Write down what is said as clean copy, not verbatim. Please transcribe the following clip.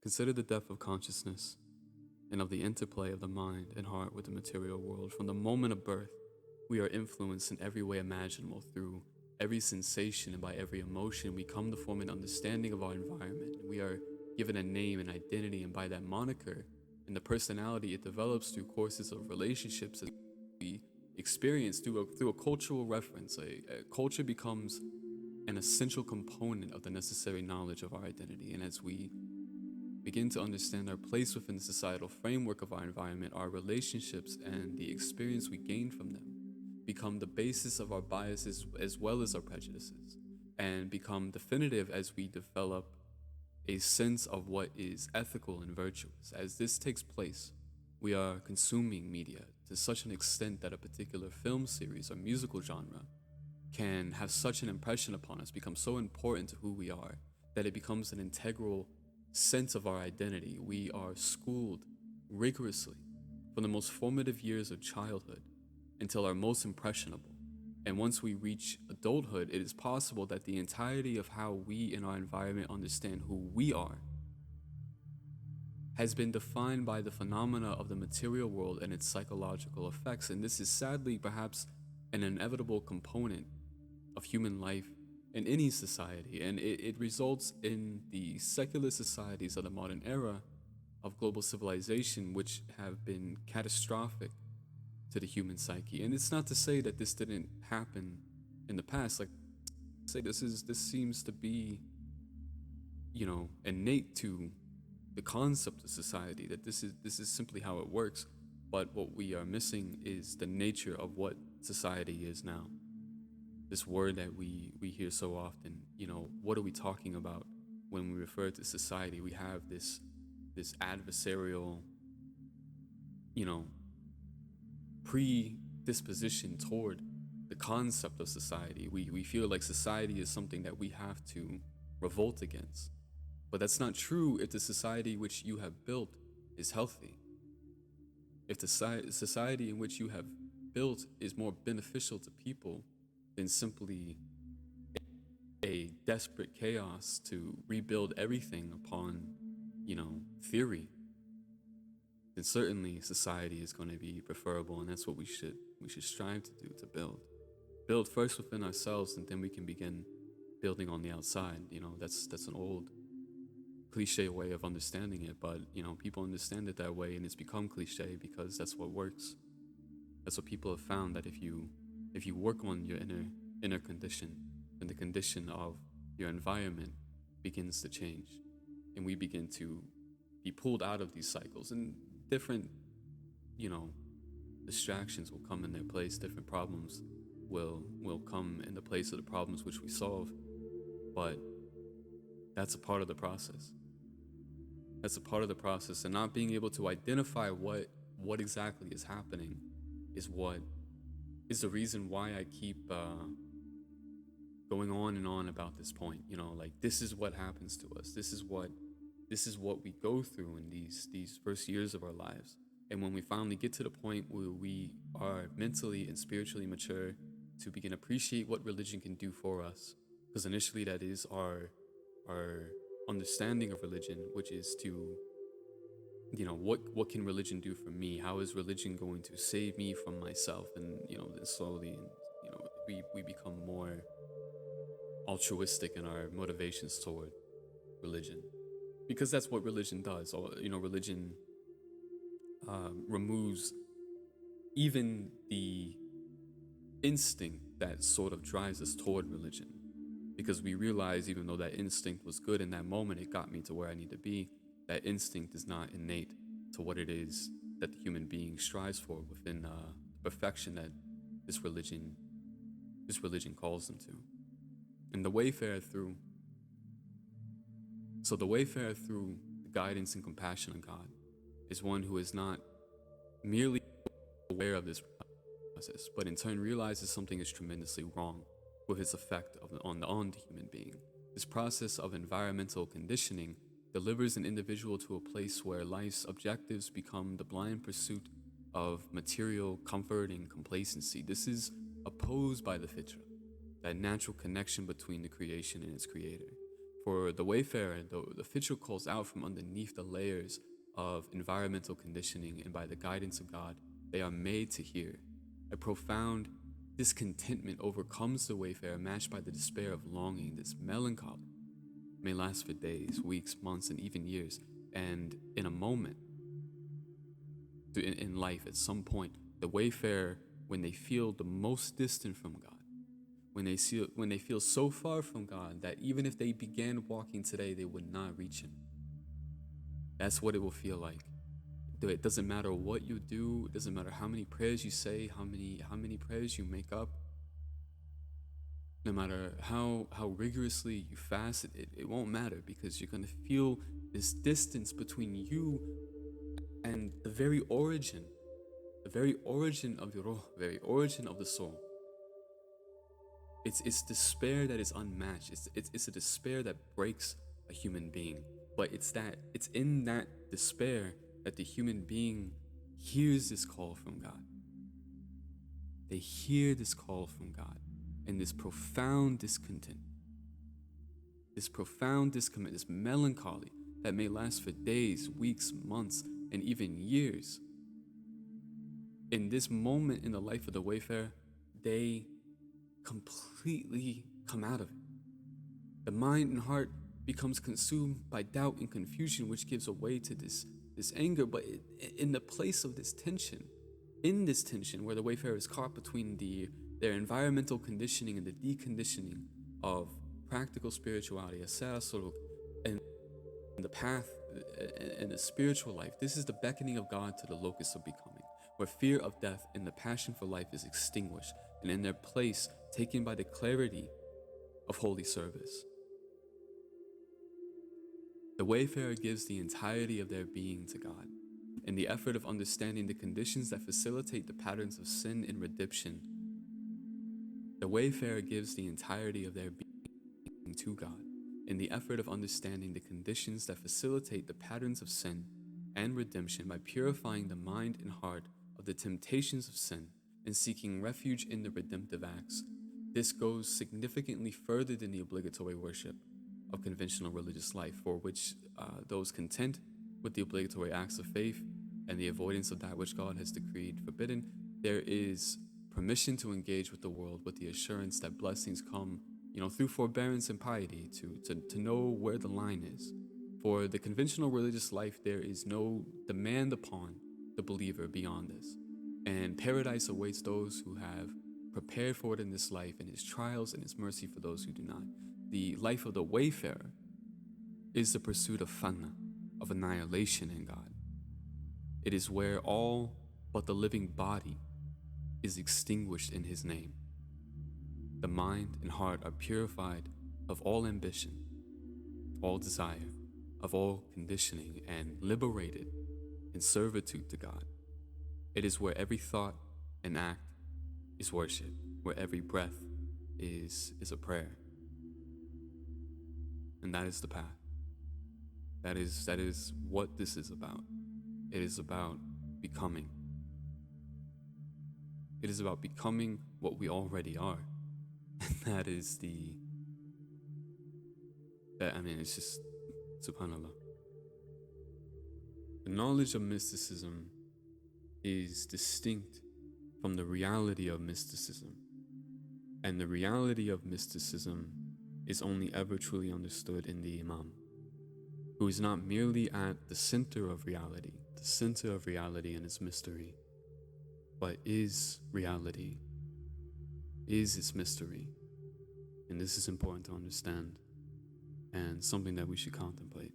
Consider the depth of consciousness and of the interplay of the mind and heart with the material world. From the moment of birth, we are influenced in every way imaginable through every sensation, and by every emotion we come to form an understanding of our environment. We are given a name and identity, and by that moniker and the personality it develops through courses of relationships as we experience through a cultural reference. A culture becomes an essential component of the necessary knowledge of our identity, and as we begin to understand our place within the societal framework of our environment, our relationships and the experience we gain from them become the basis of our biases as well as our prejudices, and become definitive as we develop a sense of what is ethical and virtuous. As this takes place, we are consuming media to such an extent that a particular film series or musical genre can have such an impression upon us, become so important to who we are, that it becomes an integral sense of our identity. We are schooled rigorously from the most formative years of childhood until our most impressionable. And once we reach adulthood, it is possible that the entirety of how we in our environment understand who we are has been defined by the phenomena of the material world and its psychological effects. And this is sadly perhaps an inevitable component of human life in any society. And it results in the secular societies of the modern era of global civilization, which have been catastrophic to the human psyche. And it's not to say that this didn't happen in the past. Like, say this seems to be, innate to the concept of society, that this is simply how it works. But what we are missing is the nature of what society is now. This word that we hear so often, what are we talking about when we refer to society? We have this adversarial, predisposition toward the concept of society. We feel like society is something that we have to revolt against. But that's not true if the society which you have built is healthy. If the society in which you have built is more beneficial to people than simply a desperate chaos to rebuild everything upon, theory, then certainly society is going to be preferable, and that's what we should strive to do, to build first within ourselves, and then we can begin building on the outside. That's an old cliche way of understanding it, but people understand it that way, and it's become cliche because that's what works. That's what people have found, that if you work on your inner condition, then the condition of your environment begins to change, and we begin to be pulled out of these cycles, and different distractions will come in their place. Different problems will come in the place of the problems which we solve, but that's a part of the process. That's a part of the process, and not being able to identify what exactly is happening is what is the reason why I keep going on and on about this point. Like, this is what happens to us. This is what we go through in these first years of our lives. And when we finally get to the point where we are mentally and spiritually mature to begin appreciate what religion can do for us, because initially that is our understanding of religion, which is to, what can religion do for me? How is religion going to save me from myself? And then slowly, and we become more altruistic in our motivations toward religion, because that's what religion does. Religion removes even the instinct that sort of drives us toward religion, because we realize, even though that instinct was good in that moment, it got me to where I need to be, that instinct is not innate to what it is that the human being strives for within the perfection that this religion calls them to. And the wayfarer through the guidance and compassion of God is one who is not merely aware of this process, but in turn realizes something is tremendously wrong with its effect on the human being. This process of environmental conditioning delivers an individual to a place where life's objectives become the blind pursuit of material comfort and complacency. This is opposed by the fitra, that natural connection between the creation and its creator. For the wayfarer, the Fitr calls out from underneath the layers of environmental conditioning, and by the guidance of God, they are made to hear. A profound discontentment overcomes the wayfarer, matched by the despair of longing. This melancholy may last for days, weeks, months, and even years. And in a moment, in life, at some point, the wayfarer, when they feel the most distant from God, when they feel so far from God that even if they began walking today, they would not reach Him. That's what it will feel like. It doesn't matter what you do. It doesn't matter how many prayers you say, how many prayers you make up. No matter how rigorously you fast, it won't matter, because you're gonna feel this distance between you and the very origin of your ruh, very origin of the soul. It's despair that is unmatched. It's a despair that breaks a human being. But it's in that despair that the human being hears this call from God. They hear this call from God, and this profound discontent, this melancholy that may last for days, weeks, months, and even years. In this moment in the life of the wayfarer, they completely come out of it. The mind and heart becomes consumed by doubt and confusion, which gives way to this anger. But in the place of this tension, where the wayfarer is caught between their environmental conditioning and the deconditioning of practical spirituality, and the path and the spiritual life, this is the beckoning of God to the locus of becoming, where fear of death and the passion for life is extinguished, and in their place taken by the clarity of holy service. The wayfarer gives the entirety of their being to God. In the effort of understanding the conditions that facilitate the patterns of sin and redemption, the wayfarer gives the entirety of their being to God. In the effort of understanding the conditions that facilitate the patterns of sin and redemption, by purifying the mind and heart of the temptations of sin and seeking refuge in the redemptive acts. This goes significantly further than the obligatory worship of conventional religious life, for which those content with the obligatory acts of faith and the avoidance of that which God has decreed forbidden, there is permission to engage with the world with the assurance that blessings come, through forbearance and piety, to know where the line is. For the conventional religious life, there is no demand upon the believer beyond this. And paradise awaits those who have prepared for it in this life, and His trials and His mercy for those who do not. The life of the wayfarer is the pursuit of fana, of annihilation in God. It is where all but the living body is extinguished in His name. The mind and heart are purified of all ambition, all desire, of all conditioning, and liberated in servitude to God. It is where every thought and act is worship, where every breath is a prayer. And that is the path. That is what this is about. It is about becoming. It is about becoming what we already are. And that is it's just subhanAllah. The knowledge of mysticism is distinct from the reality of mysticism. And the reality of mysticism is only ever truly understood in the Imam, who is not merely at the center of reality and its mystery, but is reality, is its mystery. And this is important to understand, and something that we should contemplate.